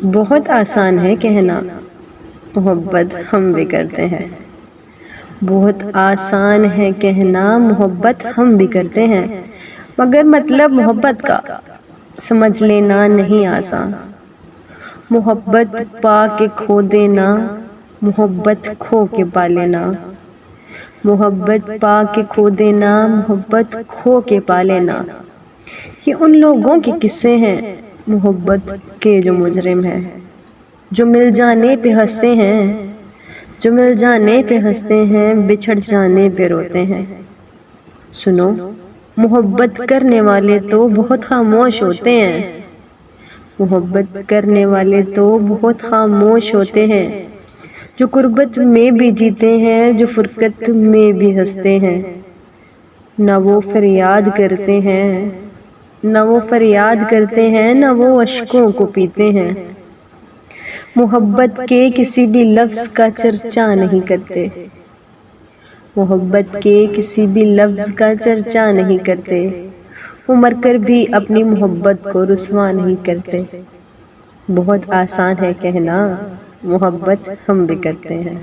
بہت آسان ہے کہنا، محبت ہم بھی کرتے ہیں۔ بہت آسان ہے کہنا، محبت ہم بھی کرتے ہیں، مگر مطلب محبت کا سمجھ لینا نہیں آسان۔ محبت پا کے کھو دینا، محبت کھو کے پا لینا۔ محبت پا کے کھو دینا، محبت کھو کے پا لینا۔ یہ ان لوگوں کے قصے ہیں محبت کے جو مجرم ہیں، جو مل جانے پہ ہنستے ہیں، جو مل جانے پہ ہنستے ہیں، بچھڑ جانے پہ روتے ہیں۔ سنو، محبت کرنے والے تو بہت خاموش ہوتے ہیں۔ محبت کرنے والے تو بہت خاموش ہوتے ہیں، جو قربت میں بھی جیتے ہیں، جو فرقت میں بھی ہنستے ہیں۔ نہ وہ فریاد کرتے ہیں، نہ وہ فریاد کرتے ہیں، نہ وہ اشکوں کو پیتے ہیں۔ محبت کے کسی بھی لفظ کا چرچا نہیں کرتے، محبت کے کسی بھی لفظ کا چرچا نہیں کرتے۔ وہ مر کر بھی اپنی محبت کو رسوا نہیں کرتے۔ بہت آسان ہے کہنا، محبت ہم بھی کرتے ہیں۔